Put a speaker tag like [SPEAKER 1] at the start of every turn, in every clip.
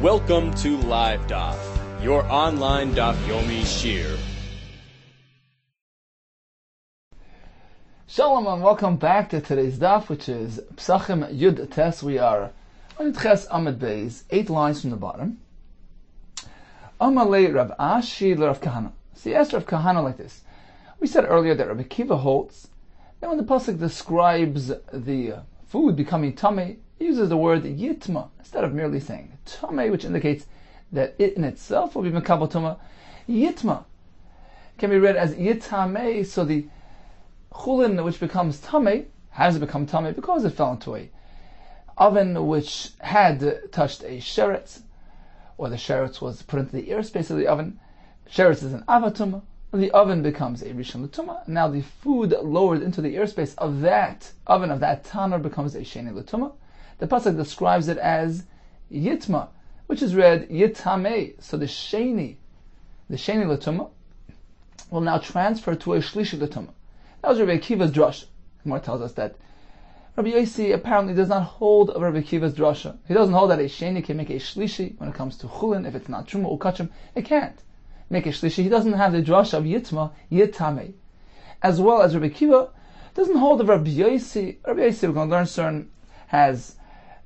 [SPEAKER 1] Welcome to Live Daf, your online Daf Yomi Shir.
[SPEAKER 2] Shalom and welcome back to today's Daf, which is Pesachim Yud Tes. We are on Ches Amud Beis, 8 lines from the bottom. Amalei Rav Ashi Rav Kahana. So he asked Rav Kahana like this. We said earlier that Rabbi Kiva holds that when the pasuk describes the food becoming tamei, he uses the word yitma instead of merely saying tamei, which indicates that it in itself will be mekabel tuma. Yitma can be read as yitamei, so the chulin which becomes tamei has become tamei because it fell into a oven which had touched a sheretz, or the sheretz was put into the airspace of the oven. Sheretz is an avatuma. The oven becomes a rishon l'tuma. Now the food lowered into the airspace of that oven, of that tanner, becomes a sheni l'tuma. The pasuk describes it as yitma, which is read yitamei. So the sheni l'tuma, will now transfer to a shlishi l'tuma. That was Rabbi Akiva's drasha. Gemara tells us that Rabbi Yossi apparently does not hold of Rabbi Akiva's drasha. He doesn't hold that a sheni can make a shlishi when it comes to chulin. If it's not truma or kachim, it can't make a shlishi. He doesn't have the drasha of yitma, yitamei. As well as Rabbi Akiva doesn't hold of Rabbi Yossi. Rabbi Yossi, we're going to learn soon, has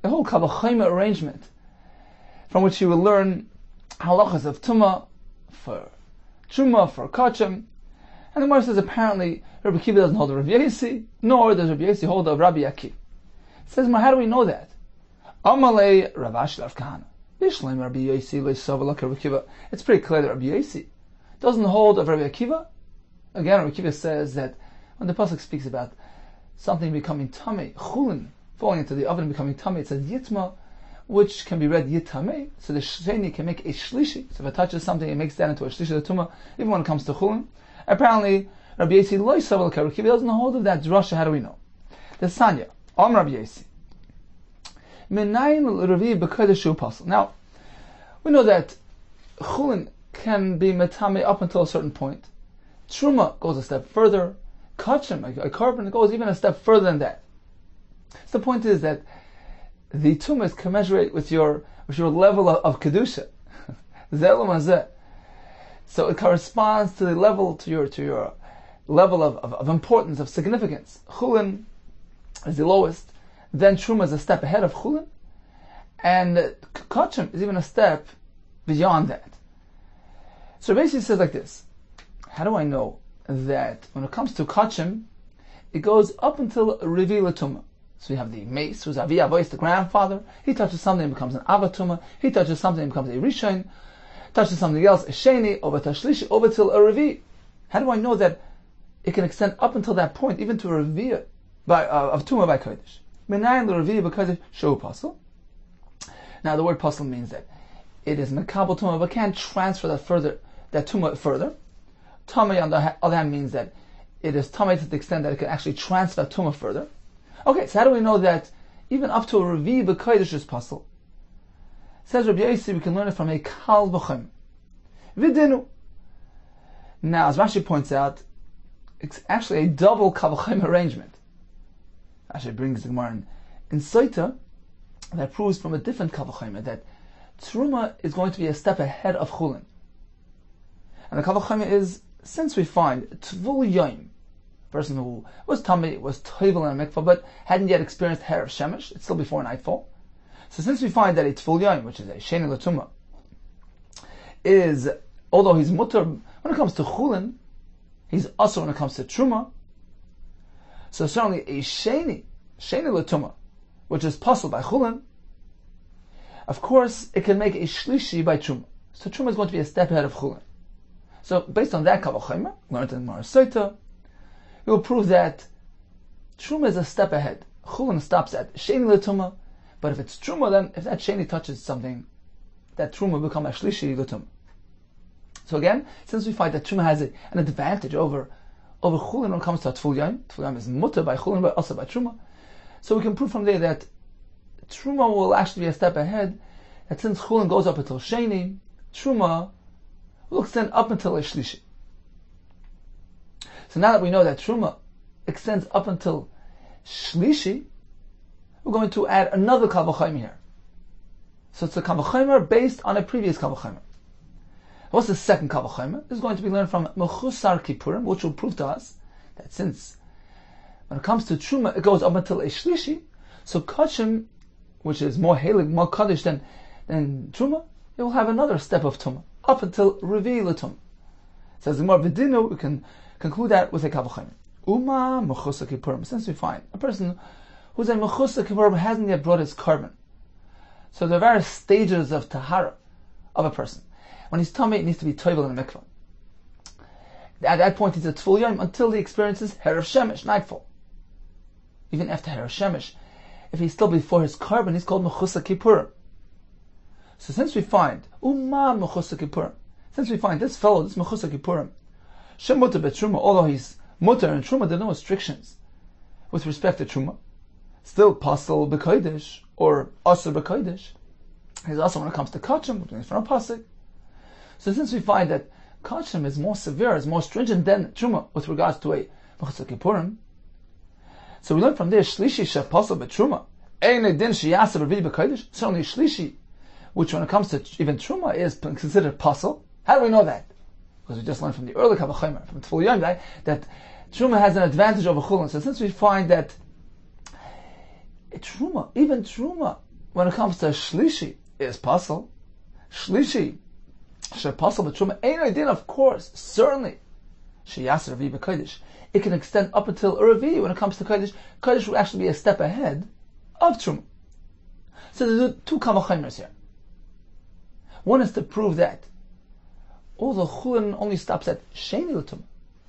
[SPEAKER 2] a whole kavachayma arrangement from which he will learn halachas of tuma for truma, for kachim. And the Gemara says apparently Rabbi Akiva doesn't hold of Rabbi Yossi, nor does Rabbi Yossi hold of Rabbi Akiva. It says, how do we know that? Amalei Rav Ashi Rav Kahana. It's pretty clear that Rabbi Yossi doesn't hold of Rabbi Akiva. Again, Rabbi Akiva says that when the pasuk speaks about something becoming tamei, chulin falling into the oven and becoming tamei, it says yitma, which can be read yitamei. So the sheni can make a shlishi. So if it touches something, it makes that into a shlishi l'tuma, even when it comes to chulin. Apparently, Rabbi Yossi lo yisrael Rabbi Akiva doesn't hold of that drasha. How do we know? The Sanya, Rabbi Yossi. Now, we know that chulin can be metame up until a certain point. Truma goes a step further. Kachim, a carbon, goes even a step further than that. So the point is that the tumas commensurate with your level of kedusha. So it corresponds to the level, to your level of importance, of significance. Chulin is the lowest. Then truma is a step ahead of chulin, and kachim is even a step beyond that. So basically, it says like this: how do I know that when it comes to kachim, it goes up until revi l'tuma? So we have the mace, who's avi avois, the grandfather. He touches something, and becomes an avatuma. He touches something, and becomes a rishon. Touches something else, a sheni, over to shlishi, over till a revi. How do I know that it can extend up until that point, even to a revi of tuma by kodesh? Menayin l'revi because of show pasul. Now the word pasul means that it is mekabel tuma, but can't transfer that tuma further. Tamei on the other hand means that it is tamei to the extent that it can actually transfer tuma further. Okay, so how do we know that even up to a revi b'kodesh is pasul? Says Rabbi Yossi, we can learn it from a kal v'chem. Vidinu. Now, as Rashi points out, it's actually a double kal v'chem arrangement. Rashi brings the Gemara in Soita that proves from a different kal v'chem that truma is going to be a step ahead of chulin. And the kal v'chem is, since we find tvul yom, a person who was tamei, was toivel in a mikvah, but hadn't yet experienced hair of shemesh, it's still before nightfall. So since we find that a tvul yom, which is a sheni l'tuma, is, although he's mutter when it comes to chulin, he's also when it comes to truma. So certainly a sheni l'tuma, which is possible by chulin, of course it can make a shlishi by truma. So truma is going to be a step ahead of chulin. So based on that kavachayma, learned in Marasoita, it will prove that truma is a step ahead. Chulin stops at sheni l'tuma, but if it's truma, then if that sheni touches something, that truma will become a shlishi l'tuma. So again, since we find that truma has an advantage over chulin when it comes to tvul yom is mutter by chulin, but also by truma. So we can prove from there that truma will actually be a step ahead. That since chulin goes up until sheni, truma will extend up until a shlishi. So now that we know that truma extends up until shlishi, we're going to add another kal v'chaim here. So it's a kal v'chomer based on a previous kal v'chomer. What's the second kal v'chomer? This is going to be learned from Mechusar Kippurim, which will prove to us that since when it comes to Truma, it goes up until a Shlishi, so Kachim, which is more Helig, more Kaddish than Truma, it will have another step of Tumah, up until Revi L'Tumah. Says the more Vidinu, we can conclude that with a kal v'chomer. Uma Mechusar Kippurim, since we find a person who's a Mechusar Kippurim hasn't yet brought his carbon. So there are various stages of Tahara of a person. When he's tummy, it needs to be toivel in a mikvah. At that point, he's a tful yom until he experiences Herav Shemesh, nightfall. Even after Herav Shemesh, if he's still before his carbon, he's called Mechusar Kippurim. So since we find Uma Mechusar Kippurim, since we find this fellow, this Mechusar Kippurim, Shem Mutter Betruma, although he's Mutter and Truma, there are no restrictions with respect to Truma. Still Pasal B'Kodesh or Asur B'Kodesh. He's also when it comes to Kachim, which from a pasuk. So since we find that Kachim is more severe, is more stringent than Truma with regards to a Mechusar Kippurim, so we learn from there Shlishi Shepasal B'Truma Ein Din Sheyasa B'Revi B'Kodesh. Certainly Shlishi, which when it comes to even Truma is considered Pasal. How do we know that? Because we just learned from the early kal v'chomer, from Tful Yom, that Truma has an advantage over Chulin. So since we find that Truma, even Truma, when it comes to Shlishi, is Pasal. Shlishi, Shepasal B'Truma, Ein Din, of course, certainly, Sheyasa Revi B'Kodesh. It can extend up until a Revi. When it comes to Kodesh, Kodesh will actually be a step ahead of Truma. So there's two kal v'chomers here. One is to prove that although Chulin only stops at Sheni L'Tumah,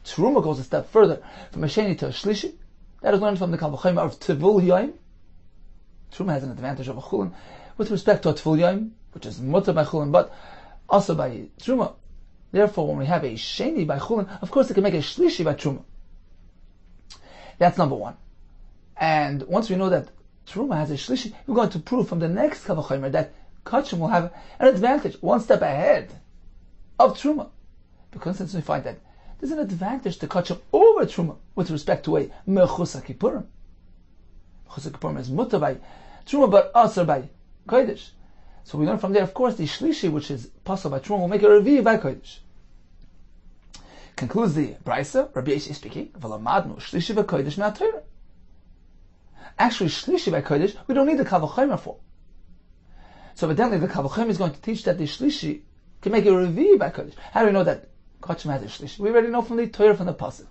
[SPEAKER 2] Truma goes a step further from a Sheni to a Shlishi. That is learned from the kal v'chomer of Tivul Yom. Truma has an advantage over Chulin with respect to a Tivul Yom, which is mutter by Chulin, but also by Truma. Therefore, when we have a Sheni by Chulin, of course it can make a Shlishi by Truma. That's number one. And once we know that Truma has a Shlishi, we're going to prove from the next kal v'chomer that Kachim will have an advantage, one step ahead of Truma. Because since we find that there's an advantage to Kachim over Truma with respect to a Mechusar Kippurim. Mechusar Kippurim is mutter by Truma, but also by Kodesh. So we learn from there, of course, the Shlishi, which is possible by Truma, will make a Revi by Kodesh. Concludes the Brisa, Rabbi Yehuda speaking, V'lamadnu Shlishi v'Kodesh me'aTorah. Actually, Shlishi by Kodesh, we don't need the kal v'chomer for. So evidently the kal v'chomer is going to teach that the Shlishi can make a Revi by Kodesh. How do we know that Kachim has a Shlishi? We already know from the Torah, from the pasuk.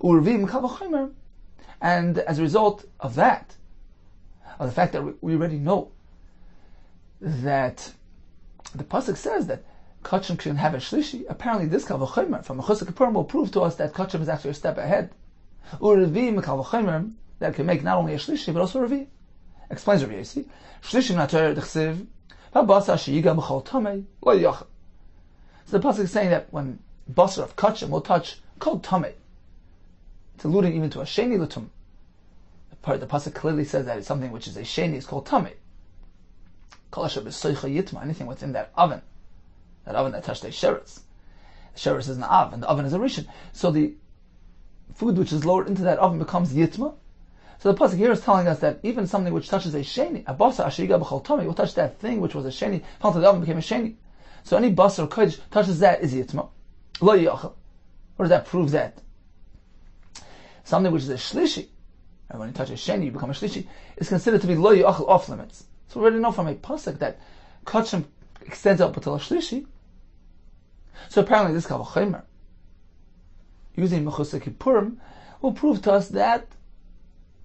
[SPEAKER 2] U'Revi kal v'chomer, and as a result of that, of the fact that we already know that the pasuk says that Kachim can have a Shlishi, apparently this kal v'chomer from Mechusar Kippurim will prove to us that Kachim is actually a step ahead. U'Revi kal v'chomer, that can make not only a Shlishi, but also a Revi. Explains Rabbi Yehuda, Shlishi m'aTorah d'chsiv, v'basar sheyiga b'chol tamei lo yachal. So the pasuk is saying that when basar of Kachim will touch kol tamei, it's alluding even to a Sheni L'Tumah. The pasuk clearly says that it's something which is a Sheni, is called tamei. Kol asher b'soicha yitma, anything within that oven that touched a sheretz. The sheretz is an av, and the oven is a rishon. So the food which is lowered into that oven becomes yitma. So the pasuk here is telling us that even something which touches a sheni, a basar ashiga b'chol tamei, will touch that thing which was a sheni, fell to the oven, became a sheni. So any basar or kodesh touches that is yitma. Lo yachal. What does that prove that? Something which is a shlishi, and when you touch a sheni, you become a shlishi, is considered to be lo yachal, off limits. So we already know from a pasuk that kachim extends up until a shlishi. So apparently this kal v'chomer, using Mechusar Kippurim, will prove to us that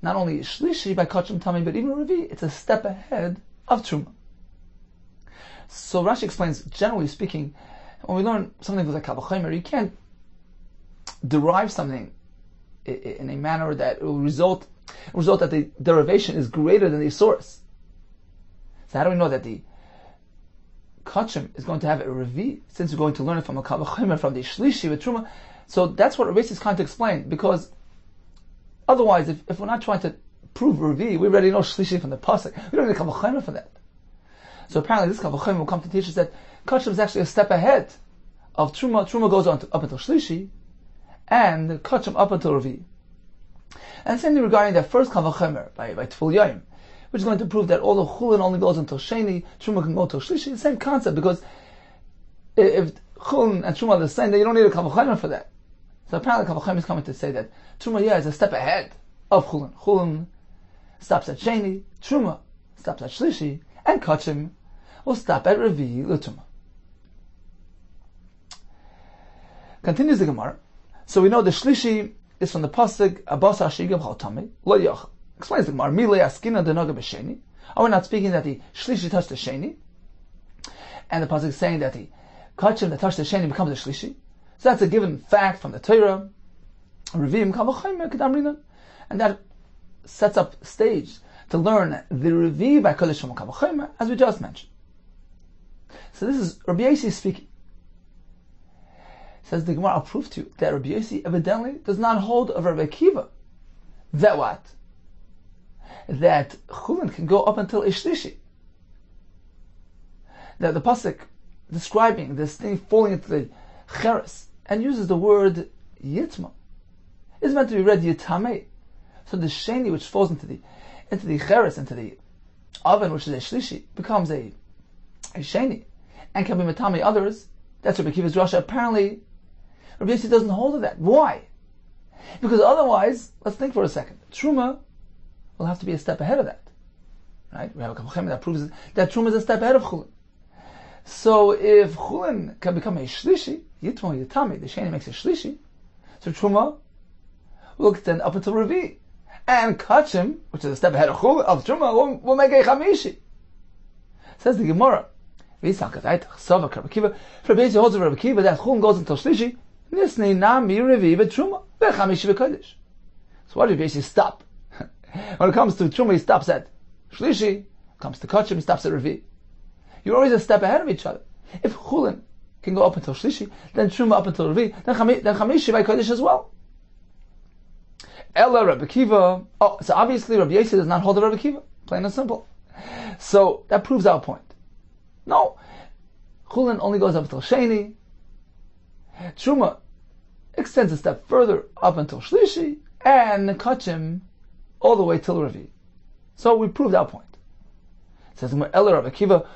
[SPEAKER 2] not only Shlishi by Kachim Tamei, but even Revi, it's a step ahead of Truma. So Rashi explains, generally speaking, when we learn something with a kal v'chomer, you can't derive something in a manner that it will result that the derivation is greater than the source. So how do we know that the Kachim is going to have a Revi, since we're going to learn it from a kal v'chomer, from the Shlishi with Truma? So that's what Rabbi is trying to explain, because otherwise, if we're not trying to prove Revi, we already know Shlishi from the pasuk. We don't need a kal v'chomer for that. So apparently this kal v'chomer will come to teach us that Kachim is actually a step ahead of Truma. Truma goes on up until Shlishi, and Kachim up until Revi. And same thing regarding that first kal v'chomer by Tful Yom, which is going to prove that although chulin only goes until sheni, truma can go until shlishi. The same concept, because if chulin and truma are the same, then you don't need a kal v'chomer for that. So apparently kal v'chomer is coming to say that truma, is a step ahead of chulin. Chulin stops at sheni, truma stops at shlishi, and kachim will stop at revi l'truma. Continues the Gemara. So we know the shlishi is from the pasuk abasa shigav chaltami lo yochel. Explains the Gemara, mi le'askina denaga b'sheni. Are we not speaking that the shlishi touched the sheni, and the pasuk is saying that the kachim that touched the sheni becomes the shlishi? So that's a given fact from the Torah. Revim kal v'chomer kedam rinan, and that sets up stage to learn the revi by kodesh from kal v'chomer, as we just mentioned. So this is Rabbi Yossi speaking. Says the Gemara, I'll prove to you that Rabbi Yossi evidently does not hold of Rabbi Akiva. That what? That chulin can go up until ishlishi. That the pasuk describing this thing falling into the cheres and uses the word yitma is meant to be read yitamei. So the sheni which falls into the cheres, into the oven, which is a shlishi, becomes a sheni and can be metame others. That's Rabbi Akiva's drasha. Apparently Rabbi Yossi doesn't hold of that. Why? Because otherwise, let's think for a second. Truma will have to be a step ahead of that. Right? We have a kavachem that proves that Truma is a step ahead of Chulin. So if Chulin can become a shlishi, Yitmo Yitami, the Sheni makes a shlishi, so Truma will extend up until Revi. And Kachim, which is a step ahead of Chulin, of Truma, will make a Chamishi. Says the Gemara, V'yisakat Aitach Sovak Rabbi Akiva, for Rabbi Yossi holds of Rabbi Akiva that Chulin goes until shlishi, Nisni Nami Revi B'Truma, V'chamishi V'Kodesh. So why did Rabbi Yossi stop? When it comes to Truma, he stops at Shlishi. When it comes to Kachim, he stops at Revi. You're always a step ahead of each other. If Chulin can go up until Shlishi, then Truma up until Revi, then Chamishi by Kodesh as well. Ella Rabbi Akiva. Oh, so obviously Rabbi Yossi does not hold the Rabbi Akiva. Plain and simple. So that proves our point. No, Chulin only goes up until Sheni. Truma extends a step further up until Shlishi, and Kachim all the way till Revi. So we proved our point. It says, Rabbi Akiva,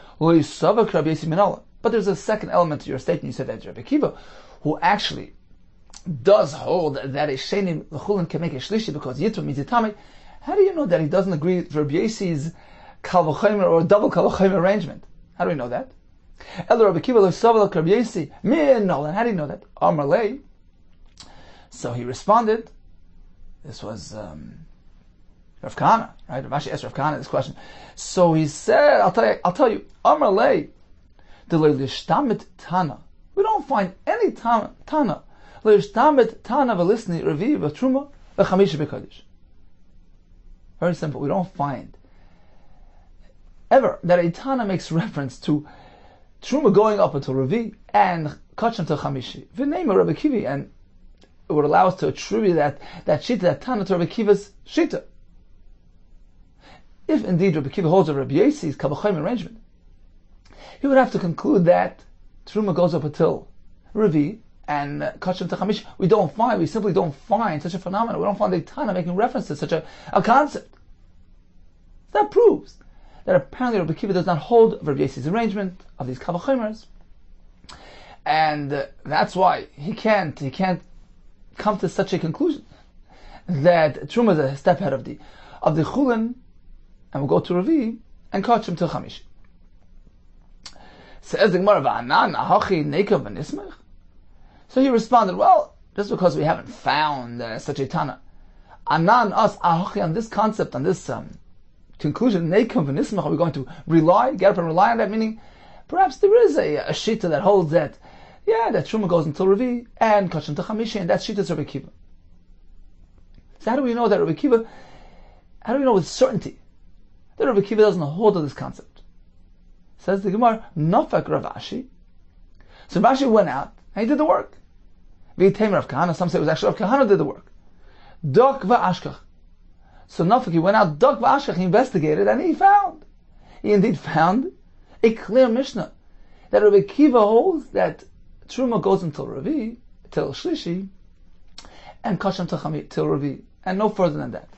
[SPEAKER 2] but there's a second element to your statement. You said that Rabbi Akiva, who actually does hold that a Sheni L'chulin can make a Shlishi because Yitro means Yitami. How do you know that he doesn't agree with Rabbi Yossi's Kal V'chomer or double Kal V'chomer arrangement? How do we know that? Rabbi Akiva L'savak Rabbi Yossi min nolan. How do you know that? Amar lei. So he responded. This was Rav Kahana, right? Rav Ashi asked Rav Kahana this question. So he said, I'll tell you, Amar lei, d'lo l'ishtamit tana. We don't find any tana. Lo l'ishtamit tana v'lisni revi v'truma v'chamishi b'kodesh. Very simple. We don't find ever that a tana makes reference to Truma going up until Revi and Kachim to Chamishi. V'neima Rabbi Akiva, and it would allow us to attribute that shita, that tana, to Rabbi Akiva's shita. If indeed Rabbi Akiva holds a Rabbi Yossi's Kal V'chomer arrangement, he would have to conclude that Truma goes up until Revi and Kachim to Chamishi. We simply don't find such a phenomenon. We don't find a tana making reference to such a concept. That proves that apparently Rabbi Akiva does not hold Rabbi Yossi's arrangement of these Kal V'chomers, and that's why he can't come to such a conclusion that Truma is a step ahead of the Chulin, and we'll go to Revi and Kachim to Chamishi. Says the Gemara, V'anan ahachi neikav v'nismech. So he responded, well, just because we haven't found such a Tana, anan us ahachi, on this concept, on this conclusion, neikav v'nismech, are we going to get up and rely on that? Meaning, perhaps there is a shita that holds that, that Truma goes until Revi and Kachim to Chamishi, and that shita is Rabbi Akiva. So how do we know that Rabbi Akiva? How do we know with certainty that Rabbi Akiva doesn't hold of this concept? Says the Gemara, Nafak Rav Ashi. So Rav Ashi went out and he did the work. V'yitem Rav Kahana. Some say it was actually Rav Kahana did the work. Dok va'ashkach. So Nafak, he went out, Dok va'ashkach, he investigated, and he indeed found a clear Mishnah that Rabbi Akiva holds that Truma goes until Revi, till Shlishi, and Kachim till Revi, and no further than that.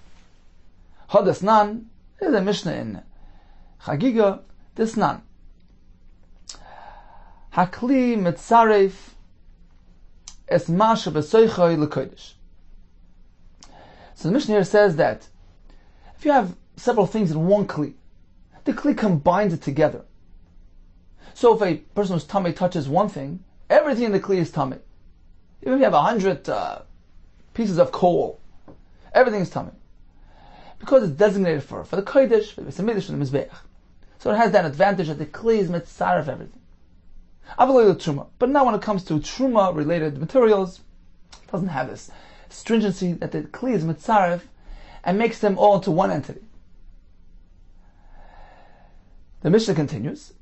[SPEAKER 2] Hadas Nan, There's a Mishnah in Chagiga, this nan. Hakli mitzaref es masha b'soichoi l'kodesh. So the Mishnah here says that if you have several things in one kli, the kli combines it together. So if a person who's tamei touches one thing, everything in the kli is tamei. Even if you have 100 pieces of coal, everything is tamei. Because it's designated for the kodesh, for the Beis and the Mizbeach. So it has that advantage that the kli is mitzaref everything. But now when it comes to truma related materials, it doesn't have this stringency that the kli is mitzaref and makes them all into one entity. The Mishnah continues.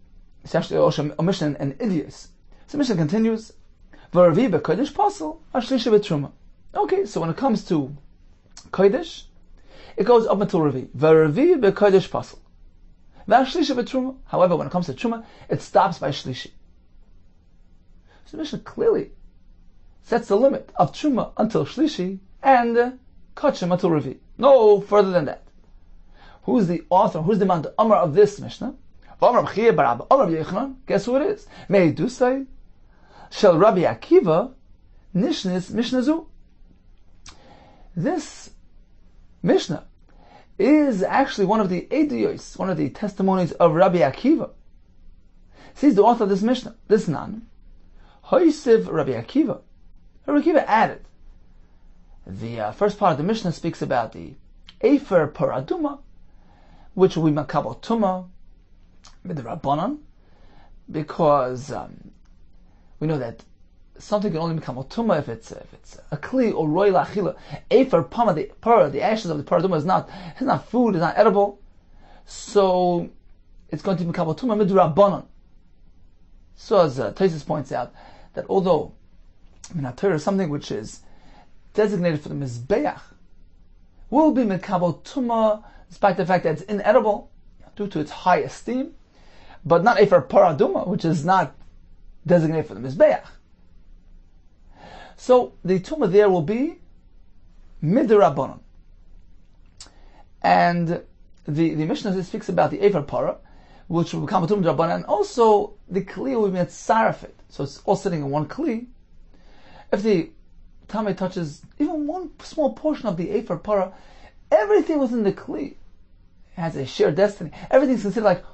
[SPEAKER 2] It's actually also a Mishnah in Idios. So the Mishnah continues. V'ravi b'kodesh pasel, ashlisha b'truma. Okay, so when it comes to kodesh, it goes up until Ravi. V'ravi b'kodesh pasel. V'ashlisha b'truma. However, when it comes to truma, it stops by shlishi. So the Mishnah clearly sets the limit of truma until shlishi and kachim until Ravi. No further than that. Who's the author? Who's the man, the Amar of this Mishnah? Guess who it is? May do say, Shel Rabbi Akiva, Nishnis Mishnazu. This Mishnah is actually one of the ediyos, one of the testimonies of Rabbi Akiva. He's the author of this Mishnah, this nan. Hoisiv Rabbi Akiva. Rabbi Akiva added. The first part of the Mishnah speaks about the Efer Paraduma, which will be Makabal Tuma, with the Rabbanan, because we know that something can only become a Tuma if it's a Kli or Roy Lachila. Efer Pama, the ashes of the Paraduma is not food, it's not edible, so it's going to become a Tuma with Rabbanan. So as Taisus points out, that although Minatir is something which is designated for the Mizbeach, will be Mekabel Tuma, despite the fact that it's inedible, due to its high esteem, but not Efer Paraduma, which is not designated for the Mizbeach. So the Tuma there will be Midrabanan. And the Mishnah speaks about the Efer Para, which will become a Tum Drabanan, and also the Kli will be Mitzarefit. So it's all sitting in one Kli. If the Tamei touches even one small portion of the Efer Para, everything within the Kli has a shared destiny. Everything's considered like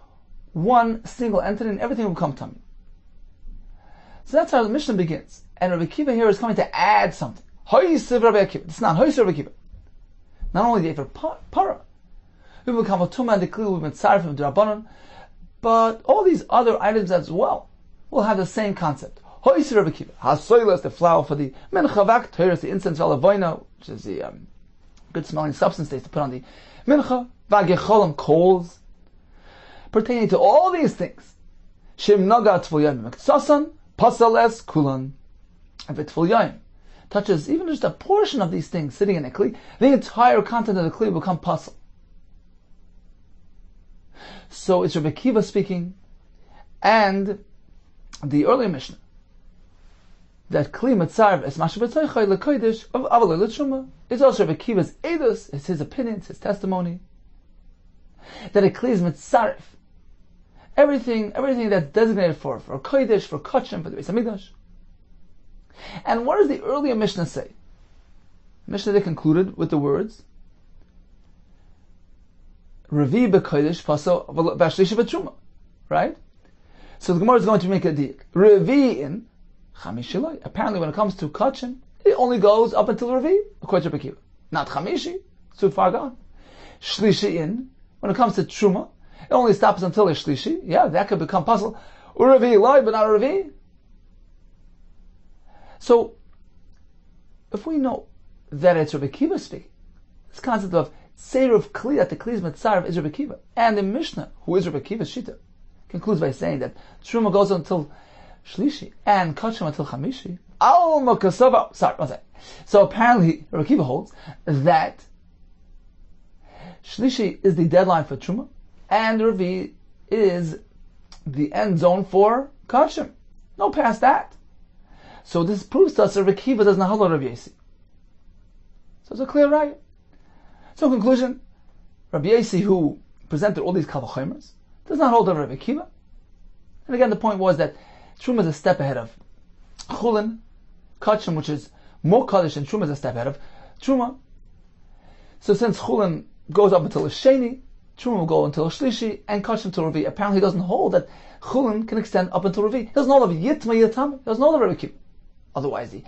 [SPEAKER 2] one single entity, and everything will become Tamei. So that's how the Mishnah begins. And Rabbi Akiva here is coming to add something. Hoyisiv Rabbi Akiva. It's not Hoyisiv Rabbi Akiva. Not only the Efer Para, we will become a Tumah and the Kli will be Mitzaref from Drabanan, but all these other items as well will have the same concept. Hoyisiv Rabbi Akiva. Hasoilas, the flour for the Mincha Vak, the incense Valavoina, which is the good smelling substance they used to put on the Mincha, Vagecholam, coals, pertaining to all these things. Shim Naga Tful Yom Meksasan, Pasales Kulan. If a Tful Yom touches even just a portion of these things sitting in a Kli, the entire content of the Kli will become Pasal. So it's Rabbi Akiva speaking, and the earlier Mishnah, that Kli Mitzaref es Masha B'Tzaychai L'Kodesh of Avalei L'Truma, is also Rabbi Akiva's edus, it's his opinions, his testimony, that a Kli is Mitzaref, everything that's designated for Kodesh, for Kachim, for the Beis Hamikdash. And what does the earlier Mishnah say? Mishnah they concluded with the words, Revi b'kodesh paso v'ashlishi b'truma, right? So the Gemara is going to make a dik. Revi in chamishilai. Apparently, when it comes to kachim, it only goes up until Revi, according to Rabbi Akiva. Not chamishi, it's too far gone. Shlishi in, when it comes to truma, it only stops until a shlishi. Yeah, that could become puzzle. Revi loy, but not Revi. So, if we know that it's Rabbi Akiva speaking, this concept of Tseruv Kli, that the Kli is Mitzaref, is Rabbi Akiva, and the Mishnah, who is Rabbi Akiva's Shita, concludes by saying that Truma goes until Shlishi and Kachim until Chamishi. Al Makasava. Sorry, one second. So apparently, Rabbi Akiva holds that Shlishi is the deadline for Truma, and Ravi is the end zone for Kachim. No past that. So this proves to us that Rabbi Akiva does not hold Rabbi Yasi. So it's a clear right. So in conclusion, Rabbi Yasi, who presented all these kavachomers, does not hold over Rabbi Akiva. And again, the point was that Truma is a step ahead of Chulin, Kachim, which is more Kaddish, and Truma is a step ahead of Truma. So since Chulin goes up until Sheni, Truma will go until Shlishi, and Kachim to Revi. Apparently he doesn't hold that Chulin can extend up until Revi. He doesn't hold of Yitma Yitam, he doesn't hold of Rabbi Akiva. Otherwise, if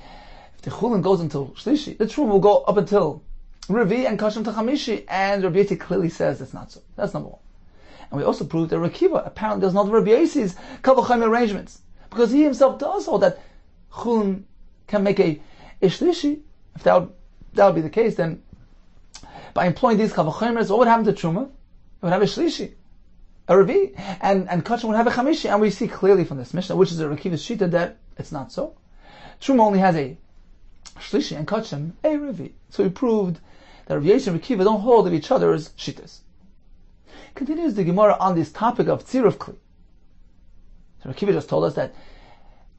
[SPEAKER 2] the Chulin goes until Shlishi, the Truma will go up until Revi and Kachim to Chamishi, and Rabbi Yeti clearly says it's not so. That's number one. And we also proved that Rabbi Akiva apparently does not have Rabbi Yesi's Kavachayim arrangements, because he himself does hold that Chulin can make a Shlishi. If that would be the case, then by employing these Kavachaymers, what would happen to Truma? It would have a Shlishi, a Revi, and Kachim would have a Chamishi. And we see clearly from this Mishnah, which is a Rabbi Akiva's Shita, that it's not so. Truma only has a Shlishi and Kachim a Revi. So we proved that Rabbi Yesi and Rabbi Akiva don't hold of each other's Shitas. Continues the Gemara on this topic of Tziruf Kli. So Rabbi Akiva just told us that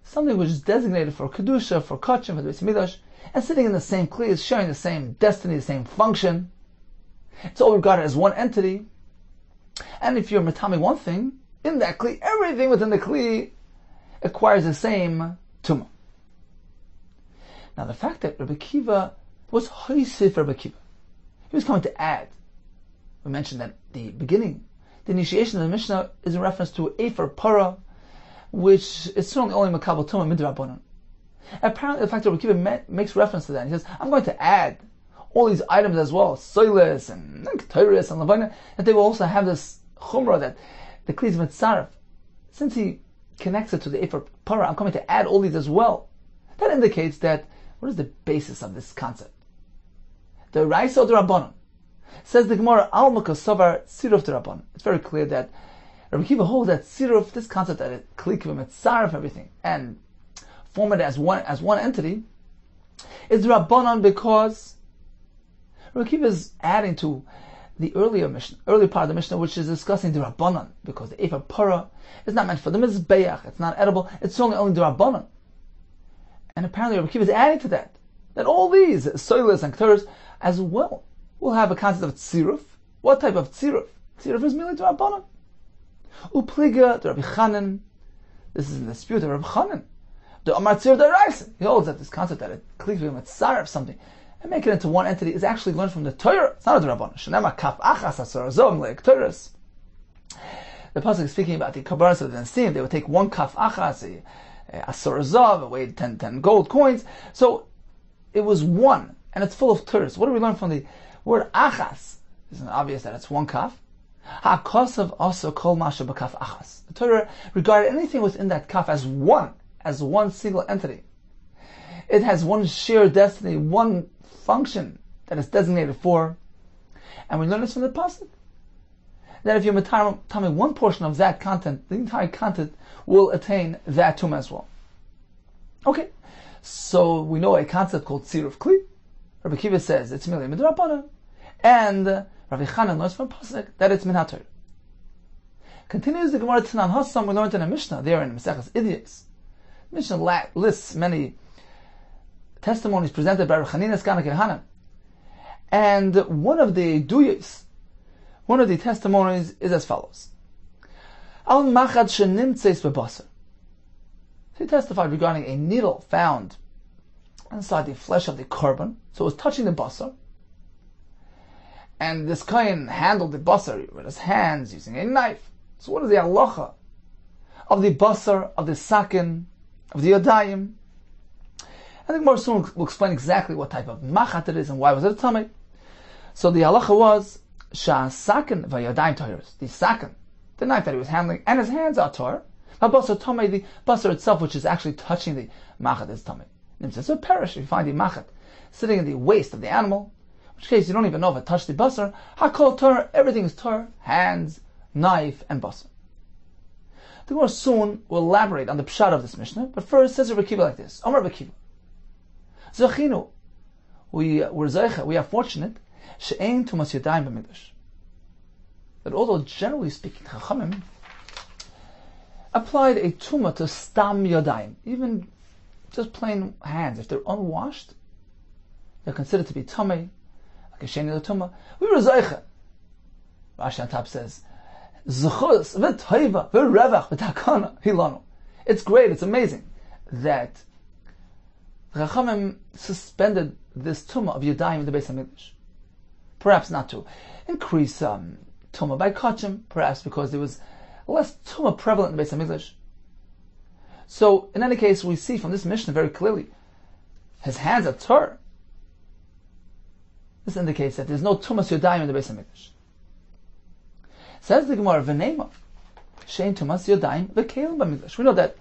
[SPEAKER 2] something which is designated for Kedusha, for Kachim, for the Beis Midrash, and sitting in the same Kli is sharing the same destiny, the same function. It's all regarded as one entity. And if you're Matami one thing, in that Kli, everything within the Kli acquires the same Tumah. Now the fact that Rabbi Akiva was Hoisif Rabbi Akiva, he was coming to add. We mentioned that the beginning, the initiation of the Mishnah is in reference to Efer Para, which is certainly only Makabal Tumah Midrabanan. Apparently, the fact that Rabbi Akiva makes reference to that, he says, I'm going to add all these items as well, Soilis and Ketores and Levana, that they will also have this Chumrah that the Kli is Mitzaref. Since he connects it to the Efer Para, I'm coming to add all these as well. That indicates that, what is the basis of this concept? The Raisa or the Rabbanon? Says the Gemara, Al Makasavar Siruf the Rabbanon. It's very clear that Rabbi Akiva holds that Siruf, this concept that it Klikvim, it's Sarif, everything, and form it as one entity, is the Rabbanon, because Rabbi Akiva is adding to the earlier part of the Mishnah, which is discussing the Rabbanon, because the Efer Para is not meant for the Mizbeach, it's not edible, it's only the Rabbanon. And apparently Rabbi Akiva is adding to that all these Soilis and Ketores as well will have a concept of Tziruf. What type of Tziruf? Tziruf is merely the Rabbanon. Upliga, the Rabbi Chanan, this is in the dispute of Rabbi Chanan. The Amar Tzir Daraisa, he holds that this concept that it Klikvim and Tzaref something and make it into one entity is actually learned from the Torah. It's not a Rabbanon. Shenema Kaf Achas Asorazom Leik Torahs. The pasuk is speaking about the Kabbalas of the Nesim. They would take one Kaf Achas, a Sorazov, weighed 10 gold coins. So it was one, and it's full of Torahs. What do we learn from the word Achas? Isn't it obvious that it's one Kaf? HaKosav also kol masha b'kaf achas. The Torah regarded anything within that kaf as one single entity. It has one shared destiny, one function that it's designated for. And we learn this from the pasuk, that if you're tamei one portion of that content, the entire content will attain that tumah as well. Okay, so we know a concept called Tziruf Kli. Rabbi Akiva says it's merely midrabanan, and Rabbi Chanan learns from pasuk that it's min haTorah. Continues the Gemara Tanan Hassam, we learned in a Mishnah there in Maseches Idiyos. Mishnah lists many testimonies presented by Rabbi Chanina Skana Kehanan, and one of the testimonies is as follows: Al machad shenimtzeis bebasar. He testified regarding a needle found inside the flesh of the korban, so it was touching the basar. And this kohen handled the basar with his hands using a knife. So what is the halacha of the basar, of the sakin, of the yadayim? I think more soon we'll explain exactly what type of machat it is and why was it a tamei. So the halacha was sakin v'yadayim tahiros. The sakin, the knife that he was handling, and his hands are tar. Basar tamei, the basar itself, which is actually touching the machat, is tamei. So perish if you find the machat sitting in the waist of the animal, in which case you don't even know if it touched the basar. Hakol tar, everything is tar, hands, knife, and basar. The Gemara soon will elaborate on the pshat of this Mishnah, but first says Rabbi Akiva like this: Amar Rabbi Akiva, Zachinu, we are fortunate, she'ein tumas yadayim b'mikdash. That although generally speaking, Chachamim applied a tumah to stam yadayim, even just plain hands, if they're unwashed, they're considered to be tamei, like a sheni l'tumah. We were zeicha Rashi on top says, Zechus v'toiva v'revach v'takana hilanu. It's great, it's amazing that the Chachamim suspended this tumah of Yadayim in the Beis HaMikdash. Perhaps not to increase tumah by kachim, perhaps because there was less tumah prevalent in the Beis HaMikdash. So, in any case, we see from this Mishnah very clearly, his hands are tar. This indicates that there's no tumas Yadayim in the Beis HaMikdash. Says the Gemara, V'neima, shein tumas Yadayim v'kelim b'mikdash. We know that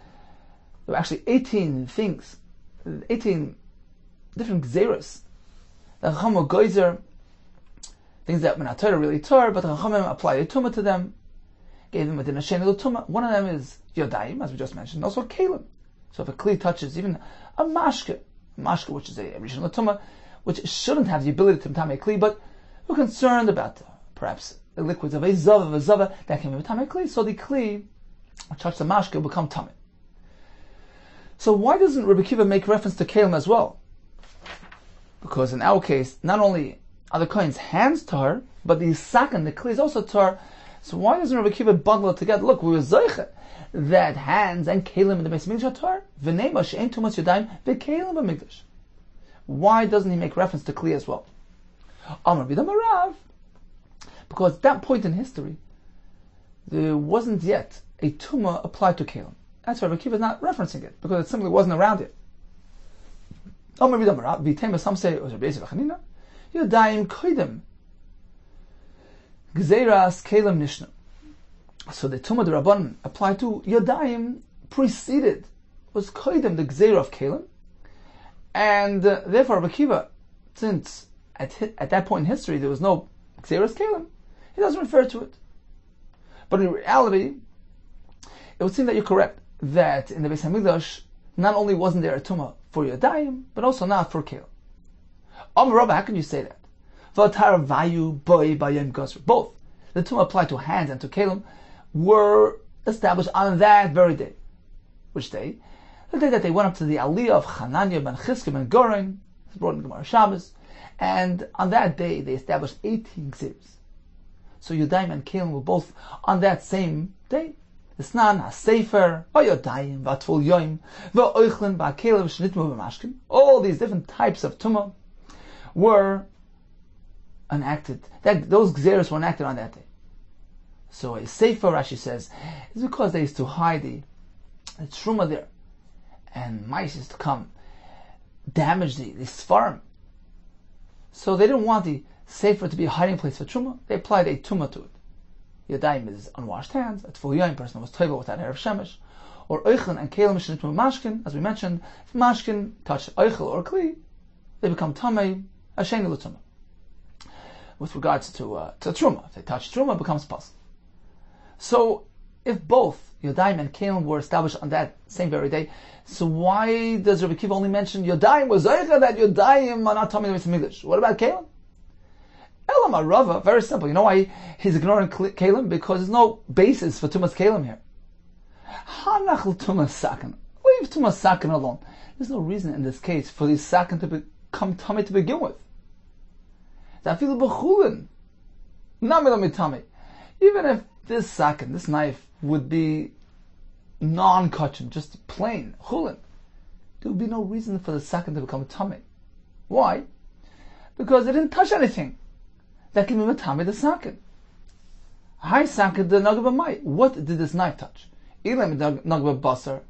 [SPEAKER 2] there were actually 18 things, 18 different gzeros. The Chacham were geyser, things that when Torah really tar, but the Chachamim applied a tumah to them, gave them a din shein tumah. One of them is Yadayim, as we just mentioned, also kelim. So if a kli touches even a mashke which is a rishon tumah, which shouldn't have the ability to metame kli, but we're concerned about perhaps the liquids of a zava that can be metame kli, so the kli which touch the mashke will become tameh. So why doesn't Rabbi Akiva make reference to kelim as well? Because in our case, not only are the kohen's hands tar, but the sakan, the kli, is also tar. So why doesn't Rabbi Akiva bundle it together? Look, we were zoiche that hands and kelim in the Beis HaMikdash are tar. V'neima she'en tumas yadayim v'kelim b'mikdash. Why doesn't he make reference to kli as well? Amar b'damarav, because at that point in history, there wasn't yet a tumah applied to kelim. That's why Rabbi Akiva is not referencing it, because it simply wasn't around yet. Amar b'damarav, v'tema, some say it was Rabbi Yosef Chanina, yadayim koidem, gzeiras kelim nishna. So the tumah the Rabban applied to yadayim preceded, was koidem, the gzeira of kelim, and therefore Rabbi Akiva, since at that point in history there was no gzeiras kelim, he doesn't refer to it. But in reality, it would seem that you're correct, that in the Beis HaMikdash, not only wasn't there a tumah for yadayim, but also not for kelim. Rabbi, how can you say that? Both the tumah applied to hands and to kelim were established on that very day. Which day? The day that they went up to the aliyah of Hananiah ben Chizkiah ben Goren, it's brought in Gemara Shabbos, and on that day they established 18 gzeros. So Yadayim and kelim were both on that same day. Isnan ha-sefer, v'yodayim, v'atful yoim, v'oichlin, v'akelim, v'shnitmu, v'mashkin. All these different types of tumah were enacted. Those gzeros were enacted on that day. So a sefer, Rashi says, is because they used to hide the truma there, and mice used to come damage the sfarim. So they didn't want the sefer to be a hiding place for truma. They applied a tumah to it. Yadayim is unwashed hands. A tful yoim person was toivel without erev shemesh, or oichlin and kelim shnitmu mashkin. As we mentioned, if mashkin touch oichel or kli, they become tamei asheni l'tumah. With regards to truma, if they touch truma, it becomes pasul. So, if both Yadayim and kelim were established on that same very day, so why does Rabbi Akiva only mention Yadayim was zoicha that Yadayim are not tamei in the Beis HaMikdash? What about kelim? Elam Arava, very simple. You know why he's ignoring kelim? Because there's no basis for tumas kelim here. Hanach tumas sakan. Leave tumas sakan alone. There's no reason in this case for these sakan to become tamei to begin with. Even if this sakin, this knife, would be non-kachim, just plain chulin, there would be no reason for the sakin to become tamei. Why? Because it didn't touch anything that can be tamei the sakin. Hi sakin the nagav mai. What did this knife touch? Ilam nagav basar.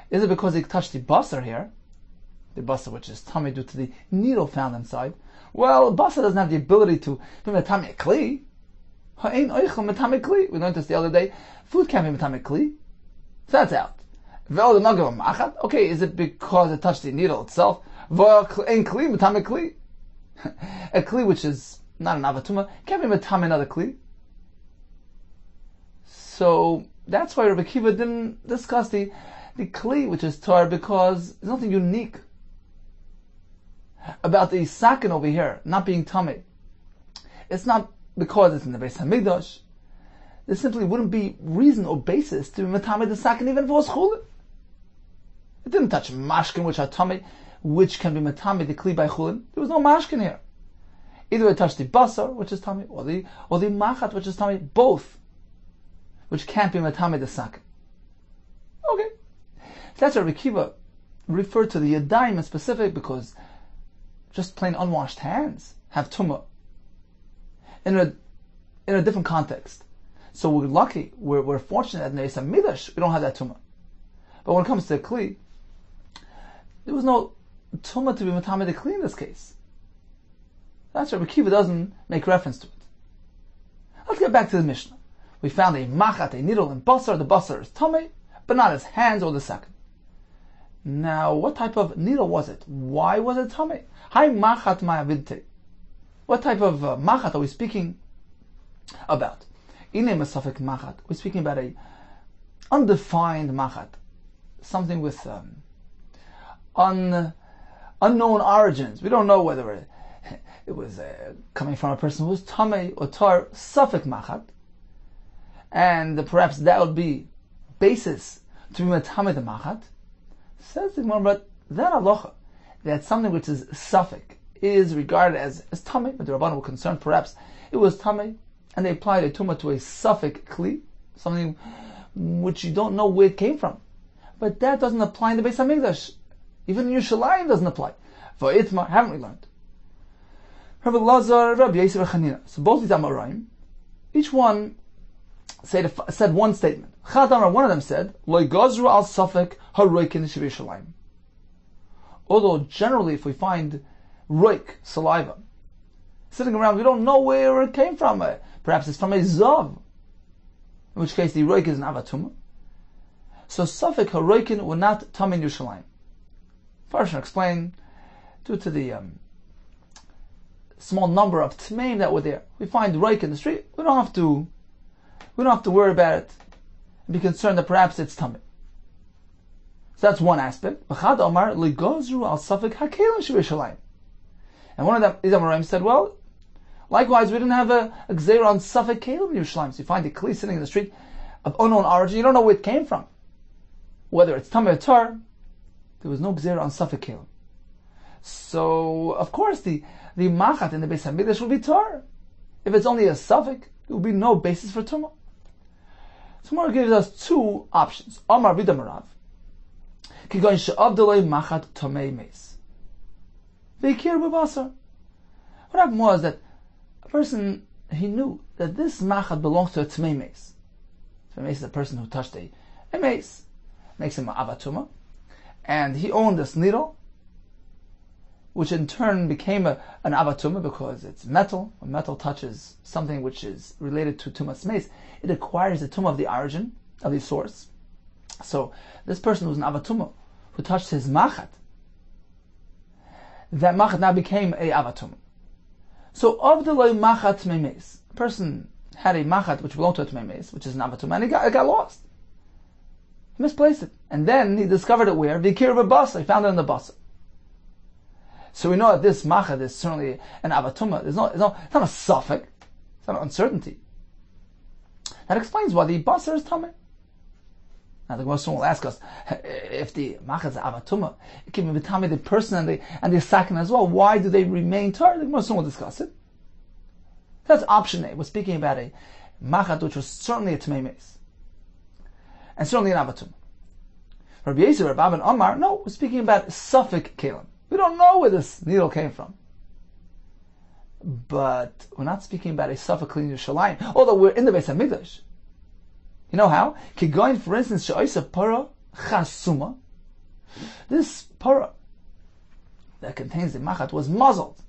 [SPEAKER 2] Is it because it touched the basar here? The basar, which is tamei due to the needle found inside. Well, basar doesn't have the ability to be metame kli. We learned this the other day. Food can't be metame kli. So that's out. Okay, is it because it touched the needle itself? A kli which is not an avatuma can't be metame another kli. So that's why Rabbi Akiva didn't discuss the kli which is tar, because there's nothing unique about the sakin over here not being tamei. It's not because it's in the Beis HaMikdash. There simply wouldn't be reason or basis to be tamei the sakin even if it was chulin. It didn't touch mashkin which are tamei, which can be tamei the kli by chulin. There was no mashkin here. Either it touched the basar, which is tummy, or the machat, which is tummy, both, which can't be matame the sakin. Okay. That's why Rabbi Kiva referred to the yadayim in specific, because just plain unwashed hands have tumah in a different context. So we're lucky, we're fortunate that in the Eisa Midrash we don't have that tumah. But when it comes to the kli, there was no tumah to be matame the kli in this case. That's why Rabbi Kiva doesn't make reference to it. Let's get back to the Mishnah. We found a machat, a needle in basar. The basar is tumah, but not his hands or the sakin. Now, what type of needle was it? Why was it tummy? Hi machat ma'avidte. What type of machat are we speaking about? In a masafik machat, we're speaking about a undefined machat, something with unknown origins. We don't know whether it was coming from a person who was tummy or tar, safik machat, and perhaps that would be basis to be matame the machat. Says the Gemara, but that halacha, that something which is suffik is regarded as tamei, but the Rabbanan were concerned perhaps it was tamei, and they applied a tumah to a suffik kli, something which you don't know where it came from. But that doesn't apply in the Beis HaMikdash. Even in Yerushalayim doesn't apply. For Itmar, haven't we learned? Rabbi Lazar, Rabbi Yosef Chanina. So both these Amoraim, each one said one statement. Chadamar, one of them said, Lo gazru al safek haroikin Yerushalayim. Although generally, if we find roik, saliva, sitting around, we don't know where it came from. Perhaps it's from a zav, in which case the roik is an avatuma. So safek haroikin were not tamin Yerushalayim. Farshon explained, due to the small number of tmeim that were there, we find roik in the street. We don't have to worry about it and be concerned that perhaps it's tummy. So that's one aspect. And one of them, these Amoraim said, well, likewise, we didn't have a gzeira on safek kelim in Yerushalayim. So you find a kli sitting in the street of unknown origin, you don't know where it came from. Whether it's tummy or tar, there was no gzeira on safek kelim. So, of course, the machat in the Beis HaMikdash will be tar. If it's only a safek, there will be no basis for tumah. So Gemara gives us two options. Amar v'damarav. Kigoin she'avdelei machat tomei meis. Ve'ikir b'basar. What happened was that a person, he knew that this machat belongs to a tomei meis. Tomei meis is a person who touched a meis, makes him an avatuma, and he owned this needle, which in turn became an avatuma because it's metal. When metal touches something which is related to tumas meis, it acquires the tumah of the origin, of the source. So this person was an avatuma who touched his machat. That machat now became a avatuma. So of the loy machat meis, a person had a machat which belonged to a meis, which is an avatuma, and it got lost. He misplaced it, and then he discovered it where? Vikir b'basa. He found it in the basa. So we know that this machat is certainly an avatuma. It's not a suffix. It's not an uncertainty. That explains why the basar is tameh. Now the Gemara will ask us, if the machat is avatuma, it can be tameh the person and the sakin as well. Why do they remain tar? The Gemara will discuss it. That's option A. We're speaking about a machat which was certainly a tameh meis, and certainly an avatuma. Rabbi Yisrael, Rabbi and Amar, no, we're speaking about suffix kelim. We don't know where this needle came from. But we're not speaking about a suffix in Yerushalayim, although we're in the Beis HaMikdash. You know how? Kigoin, for instance, she'oisa para chasuma. This para that contains the machat was muzzled.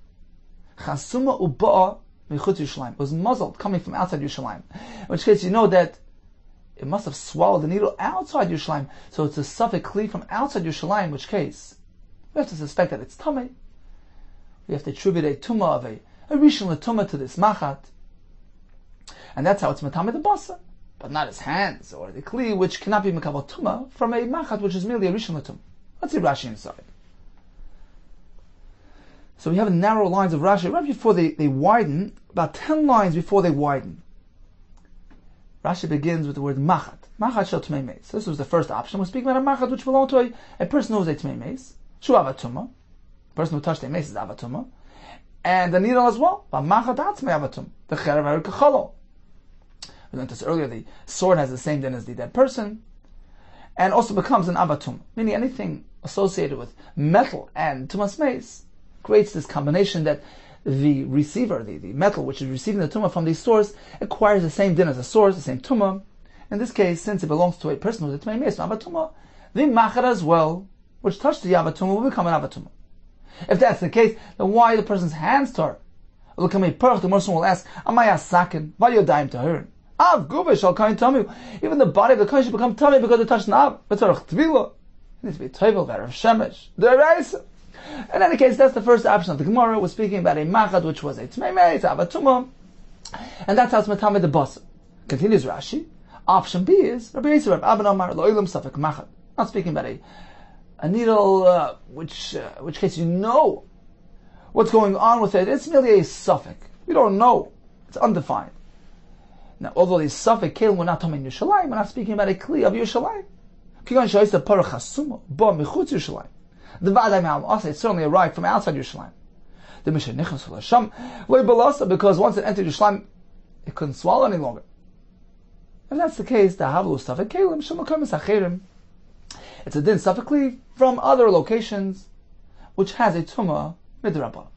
[SPEAKER 2] Chasuma uba'a michutz Yerushalayim, was muzzled, coming from outside Yerushalayim. In which case, you know that it must have swallowed the needle outside Yerushalayim. So it's a suffix kli from outside Yerushalayim, in which case we have to suspect that it's tamei. We have to attribute a tumah of a rishon tumah to this machat, and that's how it's matamei the basa, but not his hands or the kli, which cannot be makabel tumah from a machat which is merely a rishon tumah. Let's see Rashi inside. So we have narrow lines of Rashi right before they widen, about 10 lines before they widen. Rashi begins with the word machat. Machat shel tmei meis. So this was the first option. We're speaking about a machat which belonged to a person who was a tmei meis. Shu avatuma. The person who touched a meis is avatuma. and the needle as well. The cherev kachalo. We learned this earlier. The sword has the same din as the dead person, and also becomes an avatum, meaning anything associated with metal and tumas meis creates this combination that the receiver, the metal which is receiving the tumah from these swords, acquires the same din as the swords, the same tumah. In this case, since it belongs to a person who's a tmei meis, avatumah, the machar as well, which touched the avatumah, will become an avatumah. If that's the case, then why the person's hands tar? Look at me, the person will ask, Amaya sakin, vayodayim tahirin. Av guvish al kain tamu. Even the body of the kain should become tummy because it touched an av. B'tzarech tvila. It needs to be toivel, v'erev shemesh. D'oraisa. In any case, that's the first option of the Gemara. We're speaking about a machad, which was a tmei meis, avatumah, and that's how it's metamed the basa. Continues Rashi. Option B is Rabbi Yisrael Abban Amar Lo'ilam Safek Machad. Not speaking about a needle, which case you know what's going on with it. It's merely a suffix. We don't know. It's undefined. Now, although these suffix kelim were not talking Yerushalayim, we're not speaking about a kli of Yerushalayim. Kigon shoyis parach hasuma ba michutz Yerushalayim. The vaday ma'al asa, it certainly arrived from outside Yerushalayim. The mishneh nichnas l'sham loy balasa, because once it entered Yerushalayim, it couldn't swallow any longer. If that's the case, the havlu suffix kelim shemakom esachirim. It's a din suffixly from other locations, which has a tumah midrabban.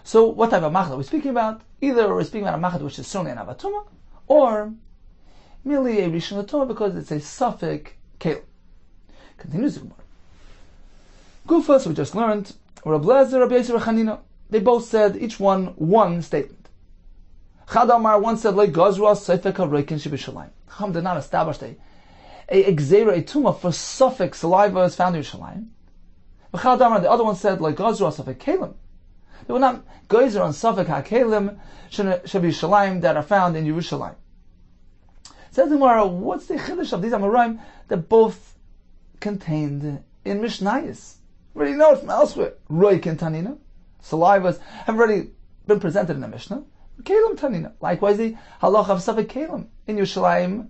[SPEAKER 2] So, what type of machad are we speaking about? Either we're speaking about a machad which is certainly an avatumah, or merely a rishon tumah because it's a suffix kelim. Continues the Gemara. Gufas, we just learned, Rabbi Lezer, Rabbi Yisrael Chanina. They both said each one statement. Chadamar one said like Gazra Seifek HaReikin Shebishalayim. Chacham did not establish a gzeira, a tumah for suffix saliva is found in Yerushalayim. Chadamar, the other one said like Gazra Seifek Kelim. They were not geyser on Safek HaKelim Shebishalayim that are found in Yerushalayim. Says the Gemara, what's the chiddush of these Amoraim that both contained in Mishnayos? We already know it from elsewhere. Reikin Tanina, salivas have already been presented in the Mishnah. Kelim Tanina. Likewise, the halach of Safek Kelim in Yerushalayim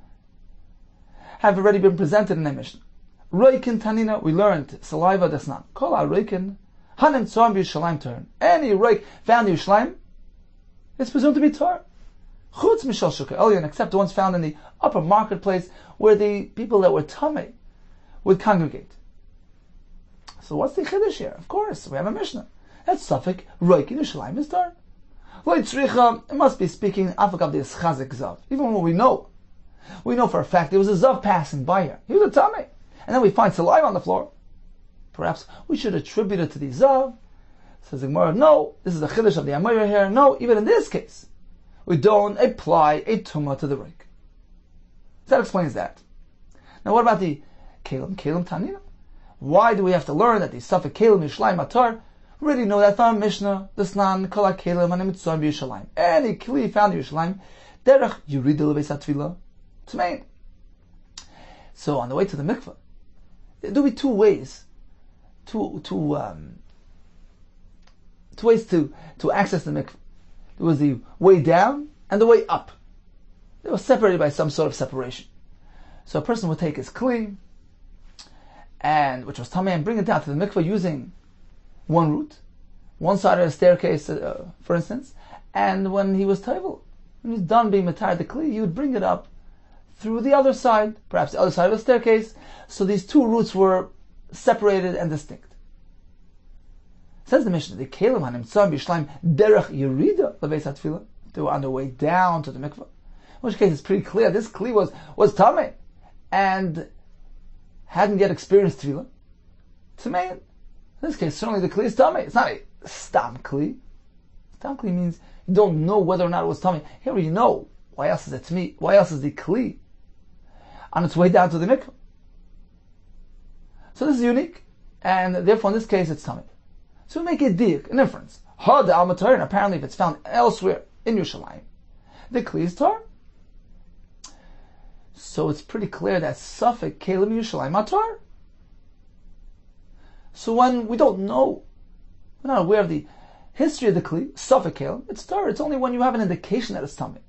[SPEAKER 2] have already been presented in the Mishnah. Reikin Tanina, we learned saliva does not. Kol ha-reikin Hanem tzor b'Yerushalayim turn. Any reik found in Yerushalayim is presumed to be tar. Chutz mishal shukah elyon, except the ones found in the upper marketplace where the people that were tamei would congregate. So what's the chiddush here? Of course, we have a Mishnah. That's suffix reik in Yerushalayim is tar. Lo tzricha, it must be speaking afakav the chazik zav. Even when we know for a fact there was a zav passing by here. He was a tamei, and then we find saliva on the floor. Perhaps we should attribute it to the zav. Says the Gemara, no, this is the chiddush of the Amayra here. No, even in this case, we don't apply a tumah to the reik. So that explains that. Now, what about the kelim tanina? Why do we have to learn that the suffix kelim Yerushalayim atar? We already know that from Mishnah. The snan kol kelim hanem mitzvah b'Yerushalayim. Any kli found in Yerushalayim, derech yurida lebeis hatfila tmein. So on the way to the mikveh, there will be two ways. Two ways to access the mikveh. There was the way down and the way up. They were separated by some sort of separation. So a person would take his kli, and which was tamei, and bring it down to the mikveh using one route, one side of the staircase, for instance. And when he was tovel, when he was done being matar the kli, he would bring it up through the other side, perhaps the other side of the staircase. So these two routes were separated and distinct. Says the Mishnah, the kelim hanim tzam b'Yerushalayim derech yerida lebeis hatfila. They were on their way down to the mikveh. In which case, it's pretty clear this kli was tamei and hadn't yet experienced tefillah. Tamei. In this case, certainly the kli is tamei. It's not a stam kli. Stam kli means you don't know whether or not it was tamei. Here you know. Why else is it tamei? Why else is the kli on its way down to the mikveh? So this is unique, and therefore in this case it's tamei. So we make a diak, an inference. Had al matar, and apparently if it's found elsewhere in Yerushalayim, the kli is tar. So it's pretty clear that suffix kelim Yerushalayim atar. So when we don't know, we're not aware of the history of the kli, suffix kelim, it's tar. It's only when you have an indication that it's tamei.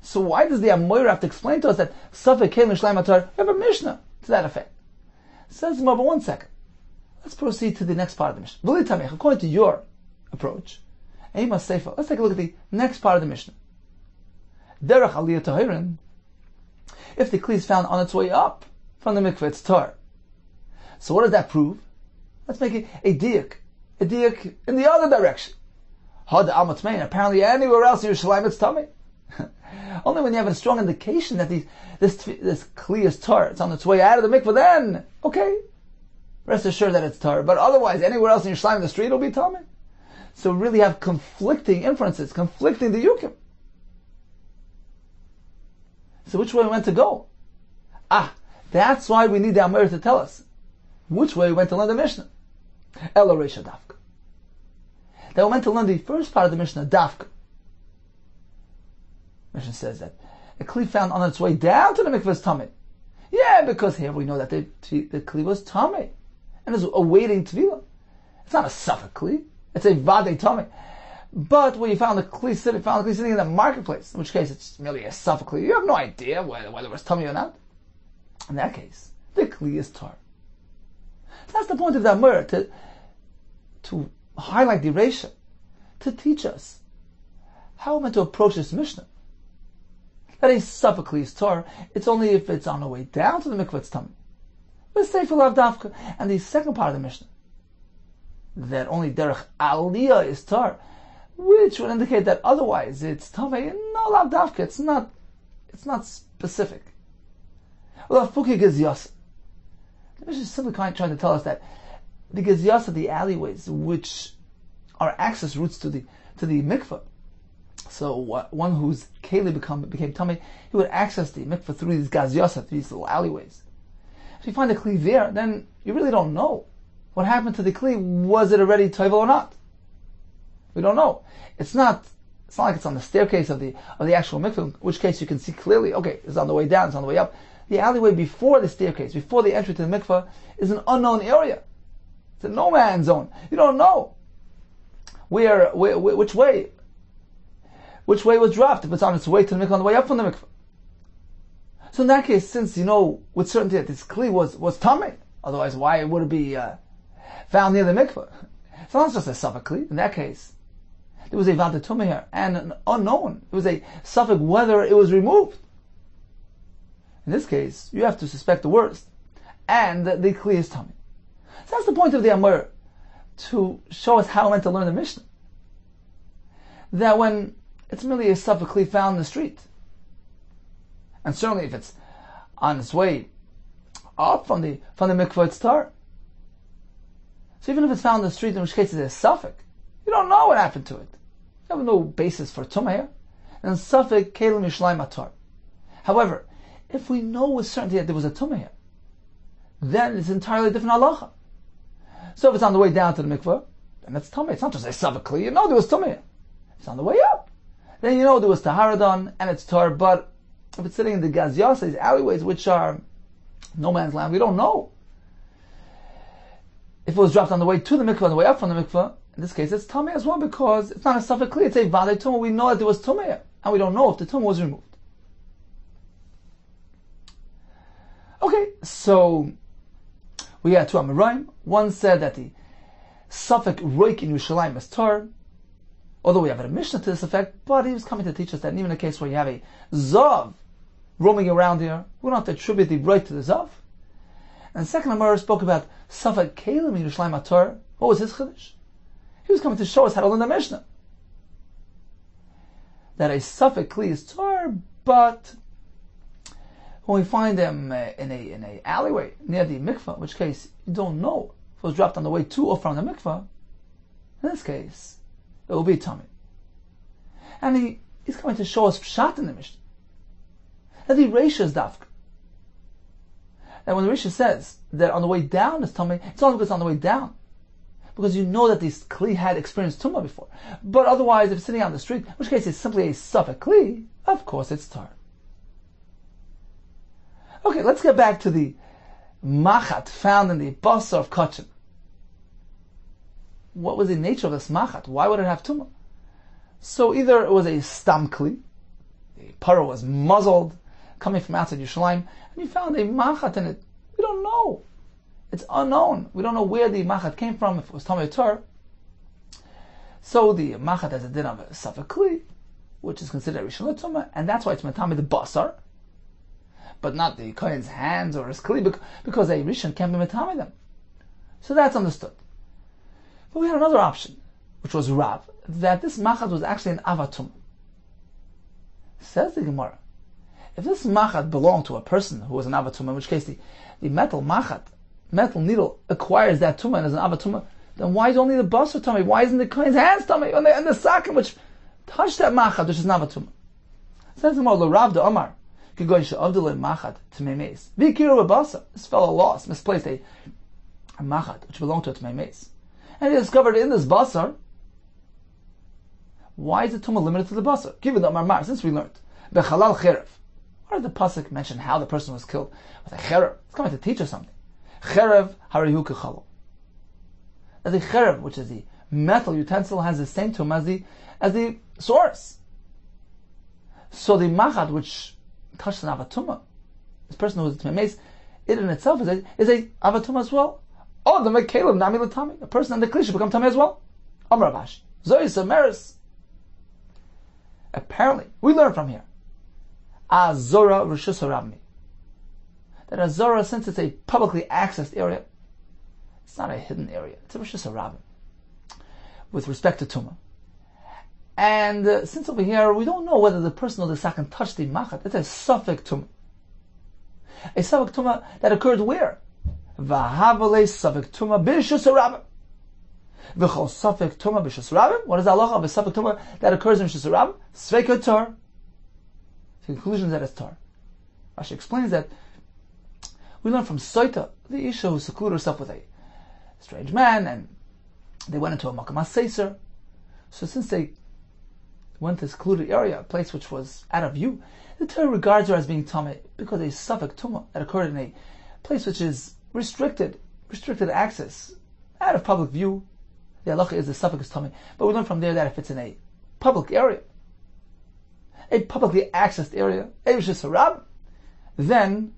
[SPEAKER 2] So why does the Amoira have to explain to us that suffix kelim Yerushalayim atar? We have a Mishnah to that effect. Says the Gemara, 1 second. Let's proceed to the next part of the Mishnah. According to your approach. Let's take a look at the next part of the Mishnah. Derech aliyah tahirin. If the kli is found on its way up from the mikveh, it's tar. So what does that prove? Let's make it a diak in the other direction. Hada al matmein. Apparently, anywhere else in Yerushalayim it's tummy. Only when you have a strong indication that this kli is tar, it's on its way out of the mikveh, then okay, rest assured that it's tar. But otherwise, anywhere else in Yerushalayim, the street will be tummy. So really have conflicting inferences, conflicting diyukim. So which way we went to go? That's why we need the Amir to tell us which way we went to learn the Mishnah. Ela Reisha Dafka. Then we went to learn the first part of the Mishnah, Dafka. Mishnah says that a kli found on its way down to the mikveh is tummy. Yeah, because here we know that the kli was tummy and is awaiting tevilah. It's not a safek kli; it's a vadei tummy. But when you found the kli sitting in the marketplace, in which case it's merely a safek kli, you have no idea whether it was tummy or not. In that case, the kli is tar. So that's the point of the Amur, to highlight the Reisha, to teach us how we're meant to approach this Mishnah. That a safek kli is tar, it's only if it's on the way down to the mikveh it's tummy. But say for lav dafka. And the second part of the Mishnah, that only derech aliyah is tar, which would indicate that otherwise it's tummy. No lav dafka. It's not specific. Well, fuki gezyas. The Mishnah is simply trying to tell us that the gezyas are the alleyways which are access routes to the mikveh. So one whose keli became tummy, he would access the mikveh through these gazyasa, these little alleyways. If you find a kli there, then you really don't know what happened to the kli. Was it already toivel or not? We don't know. It's not like it's on the staircase of the actual mikveh, in which case you can see clearly, okay, it's on the way down, it's on the way up. The alleyway before the staircase, before the entry to the mikveh, is an unknown area. It's a no man's zone. You don't know which way was dropped, if it's on its way to the mikveh, on the way up from the mikveh. So in that case, since you know with certainty that this kli was tamei, otherwise why would it be found near the mikveh? It's not just a safek kli. In that case, there was a vada tumah here, and an unknown. It was a safek whether it was removed. In this case, you have to suspect the worst, and the kli is tamei. So that's the point of the Amur, to show us how we're meant to learn the Mishnah. That when it's merely a safek kli found in the street, and certainly if it's on its way up from the mikveh, it's tar. So even if it's found in the street, in which case it's a safek, you don't know what happened to it. You have no basis for tumah here. And safek kelim yishlayim atar. However, if we know with certainty that there was a tumah here, then it's entirely different halacha. So if it's on the way down to the mikveh, then it's tumah. It's not just a safek kli. You know there was tumah here. It's on the way up. Then you know there was tahara done and it's tar. But if it's sitting in the gazyasa, these alleyways, which are no man's land, we don't know. If it was dropped on the way to the mikveh, on the way up from the mikveh, in this case it's tumah as well, because it's not a safek kli. It's a vadei tumah. We know that there was tumah here, and we don't know if the tumah was removed. Okay, so we had two Amoraim. One said that the safek roik in Yerushalayim is tar, although we have a Mishnah to this effect, but he was coming to teach us that even in a case where you have a zav roaming around here, we don't have to attribute the roik to the zav. And the second Amor spoke about safek kelim in Yerushalayim tar. What was his chiddush? He was coming to show us how to learn the Mishnah. That a safek kli is tar, but when we find them in a alleyway near the mikveh, in which case you don't know if it was dropped on the way to or from the mikveh, in this case it will be tummy. And he's coming to show us pshat in the Mishnah, that the Reisha is dafka. And when the Reisha says that on the way down is tummy, it's only because it's on the way down, because you know that this kli had experienced tumah before. But otherwise, if it's sitting on the street, in which case it's simply a safek kli, of course it's tar. Okay, let's get back to the machat found in the basar of kachin. What was the nature of this machat? Why would it have tumah? So either it was a stam kli, the parah was muzzled, coming from outside Yerushalayim, and you found a machat in it. We don't know. It's unknown. We don't know where the machat came from, if it was tamei or tar. So the machat has a din of a safek kli, which is considered rishon l'tumah, and that's why it's metame the basar, but not the kohen's hands or his kli, because a rishon can't be metame them. So that's understood. But we had another option, which was Rav, that this machat was actually an avatum. Says the Gemara, if this machat belonged to a person who was an avatum, in which case the metal machat, metal needle, acquires that tumah and is an avatum, then why is only the basar tummy? Why isn't the kohen's hands tummy and the sakin which touch that machat, which is an avatum? Says the Gemara, Rav de Omar, machat tmeimes. Vikiru basar. This fellow lost, misplaced a machat which belonged to a tmeimes, and he discovered in this basar. Why is the tumah limited to the basar? Given the Marmar, since we learned bechalal cherev. Why did the pasuk mention how the person was killed with a cherev? It's coming to teach us something. Cherev harihu kechalal. That the cherev, which is the metal utensil, has the same tumah as the source. So the machat which touched an avatumah, this person who is a tmeimes, it in itself is a avatumah as well. Oh, the mekalim nami l'tami. A person in the kli should become tamei as well. Amar Rav Ashi. Zois Meres. Apparently, we learn from here, Azora Rishus Harabmi, that Azora, since it's a publicly accessed area, it's not a hidden area, it's a Rishus Harabmi, with respect to Tumah. And since over here, we don't know whether the person or the sakin touched the machat, it's a Safek Tumah. A Safek Tumah that occurred where? Vahavale Safek Tumah B'Rishus Harabmi. V'chol safek tumah b'shus rabim. What is the halacha of a safek tumah that occurs in shus rabim? Sveika tar. The conclusion is that it's tar. Rashi explains that we learn from Soita, the Isha who secluded herself with a strange man, and they went into a makam ha-seiser. So since they went to a secluded area, a place which was out of view, the Torah regards her as being tameh because a safek tumah that occurred in a place which is restricted access, out of public view. The halacha is the suffix tummy, but we learn from there that if it's in a public area, a publicly accessed area, a rishus harab, then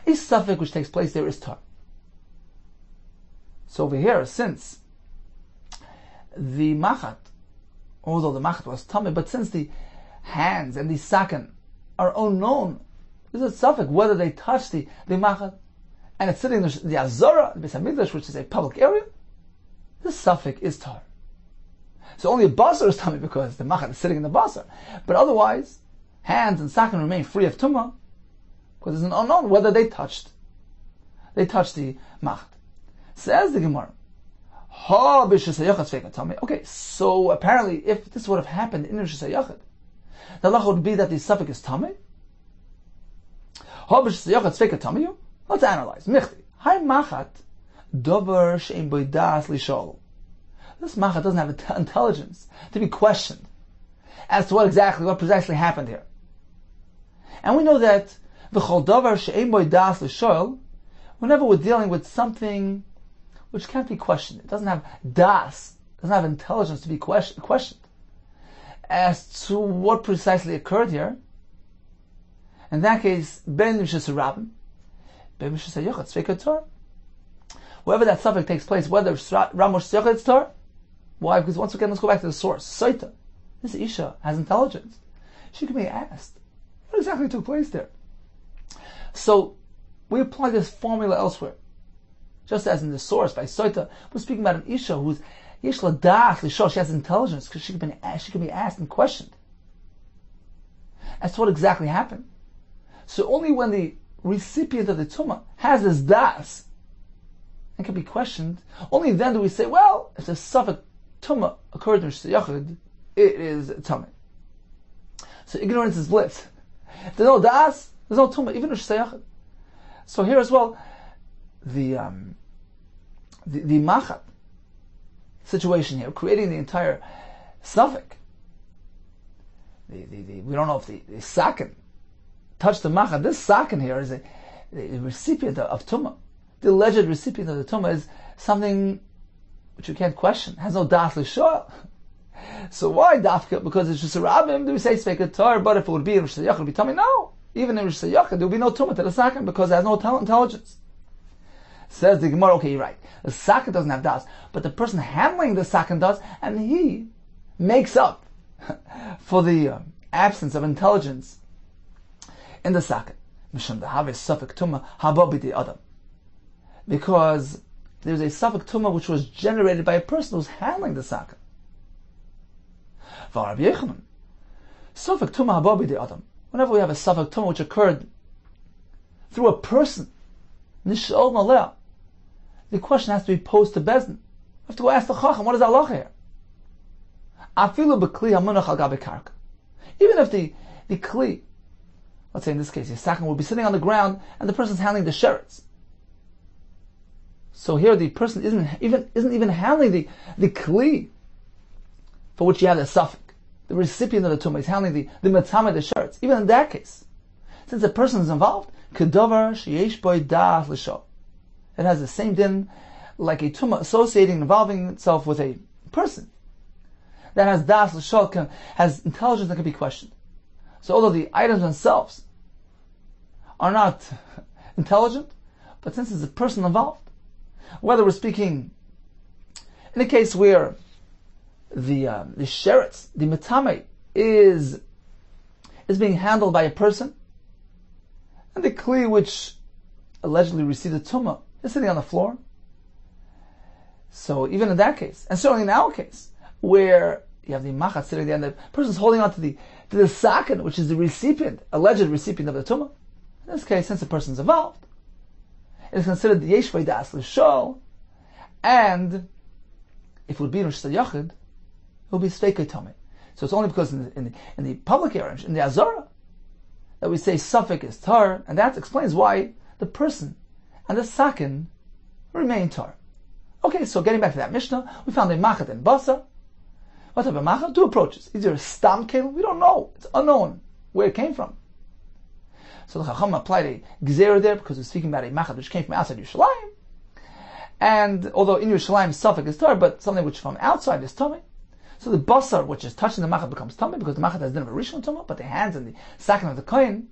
[SPEAKER 2] a suffix which takes place there is tar. So over here, since the machat, although the machat was tummy, but since the hands and the sakin are unknown, there's a suffix whether they touch the machat, and it's sitting in the azora, the Beis Hamikdash, which is a public area, the suffix is tar. So only a basar is tummy because the machat is sitting in the basar. But otherwise, hands and sakin remain free of tumah because it's an unknown whether they touched the machat. Says the Gemara, Ha b'shus hayachad sveika tummy. Okay, so apparently if this would have happened in b'shus hayachad, the halacha would be that the suffix is tummy. Ha b'shus hayachad sveika tummy. Let's analyze. Michti. Hi machat. Dover she'im boidas lishol. This machat doesn't have intelligence to be questioned as to what precisely happened here. And we know that v'chol dover she'im boidas lishol, whenever we're dealing with something which can't be questioned, it doesn't have das, doesn't have intelligence to be questioned as to what precisely occurred here. In that case, ben mishas rabim, ben mishas hayochat sveika tor. Wherever that suffix takes place, whether Ram or Shayach, it's tar. Why? Because once again, let's go back to the source. Soita. This Isha has intelligence. She can be asked, what exactly took place there? So, we apply this formula elsewhere. Just as in the source, by Soita, we're speaking about an Isha who's Yishla Das Lisho, she has intelligence, because she can be asked and questioned as to what exactly happened. So only when the recipient of the Tumah has this Das, and can be questioned, only then do we say, well, if the suffix tumah occurred in Rishus Yachid, it is tumah. So ignorance is bliss. If there's no das, there's no tumah, even in Rishus Yachid. So here as well, the machat situation here, creating the entire suffix. We don't know if the sakin touched the machat. This sakin here is a recipient of tumah. The alleged recipient of the tumah is something which you can't question, has no das l'shoel. So why dafka? Because it's just a rabbim, do we say sveika tar? But if it would be in Rishus Yachid, it would be tummy. No, even in Rishus Yachid, there would be no tumah to the sakin because it has no intelligence. Says the Gemara, okay, you're right. The sakin doesn't have das, but the person handling the sakin does, and he makes up for the absence of intelligence in the sakin. Because there's a suffix tumah which was generated by a person who's handling the sakin. Whenever we have a suffix tumah which occurred through a person, the question has to be posed to Bezdin. We have to go ask the Chacham, what is Allah here? Even if the Kli, let's say in this case, the sakin will be sitting on the ground and the person's handling the sherets. So here the person isn't even handling the Kli for which you have the suffix. The recipient of the tumah is handling the matameh, the sherets. Even in that case, since the person is involved, kedavar sheyesh boy das l'shol. It has the same din like a tumah involving itself with a person that has das l'shol, has intelligence that can be questioned. So although the items themselves are not intelligent, but since there's a person involved, whether we're speaking in a case where the sherets, the matameh, is being handled by a person, and the kli which allegedly received the tumah is sitting on the floor. So even in that case, and certainly in our case, where you have the machat sitting there and the person's holding on to the sakin, which is the recipient, alleged recipient of the tumah, in this case, since the person's involved, it is considered the yesh v'das l'shol, and if it would be in Rosh Yachid, it would be sveikei tamei. So it's only because in the public area, in the Azara, that we say suffix is tar, and that explains why the person and the sakin remain tar. Okay, so getting back to that Mishnah, we found a machat and basar. What type of machat? Two approaches. Either a stam kelim, we don't know, it's unknown where it came from. So the Chacham applied a gzera there because we're speaking about a machat which came from outside Yerushalayim. And although in Yerushalayim suffix is tar, but something which from outside is tummy. So the basar, which is touching the machat, becomes tummy because the machat has din of a rishon tumah, but the hands and the sakin of the kohen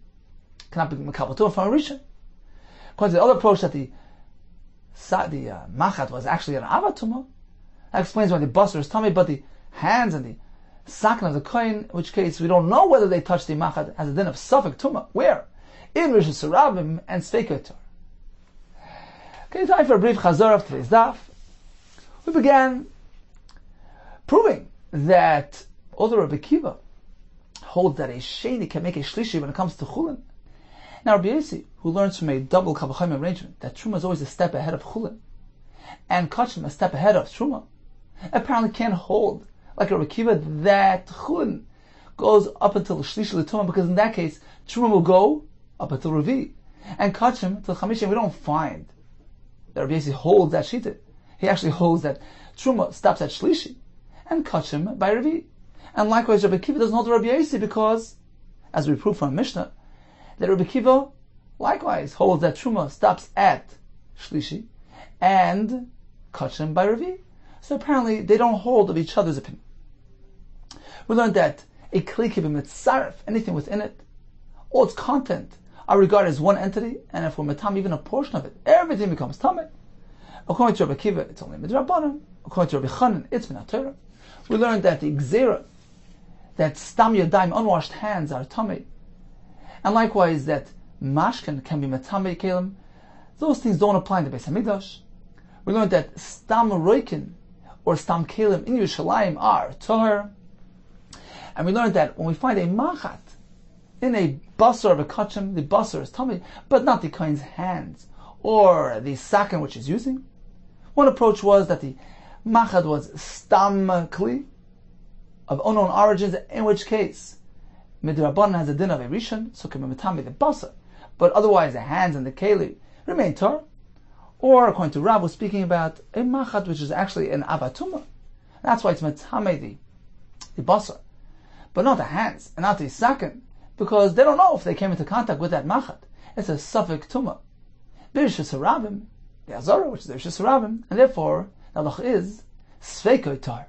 [SPEAKER 2] cannot be makabel tumah from a rishon. According to the other approach that the machat was actually an avat tumah, that explains why the basar is tummy, but the hands and the sakin of the kohen, in which case we don't know whether they touch the machat, has a din of suffix tumah. Where? In Rosh Hashanah and Sveikei Tor. Okay, time for a brief chazar of today's daf. We began proving that although Rabbi Kiva holds that a sheni can make a shlishi when it comes to chulin, now Rabbi Yossi, who learns from a double kavachayim arrangement that truma is always a step ahead of chulin, and kachim a step ahead of truma, apparently can't hold like Rabbi Kiva that chulin goes up until shlishi l'tumah, because in that case truma will go up until revi, and kachim till chamishim. We don't find that Rabbi Yossi holds that shita. He actually holds that truma stops at shlishi and kachim by revi. And likewise, Rabbi Kiva doesn't hold Rabbi Yossi because, as we prove from Mishnah, that Rabbi Kiva likewise holds that truma stops at shlishi and kachim by revi. So apparently, they don't hold of each other's opinion. We learned that a kli can be mitzaref, anything within it, all its content are regarded as one entity, and if we're metam even a portion of it, everything becomes tameh. According to Rabbi Kiva, it's only midrabanan. According to Rabbi Chanan, it's min haTorah. We learned that the gzera, that stam yadayim, unwashed hands, are tameh, and likewise that mashkan can be metameh kelim. Those things don't apply in the Beis Hamikdash. We learned that stam roikin or stam kelim in Yerushalayim are tahor, and we learned that when we find a machat in a basar of a kachim, the basar is tummy, but not the kohen's hands or the sakin which he's using. One approach was that the machad was stam kli of unknown origins, in which case midrabanan has a din of a rishon, so can be mitami the basar, but otherwise the hands and the keli remain tar. Or according to Rav, was speaking about a machad which is actually an avatuma. That's why it's mitami the basar, but not the hands and not the sakin, because they don't know if they came into contact with that machat. It's a suffix tumah. Birshus harabim, the azara, which is the Birshus harabim, and therefore the halach is sveikei tar.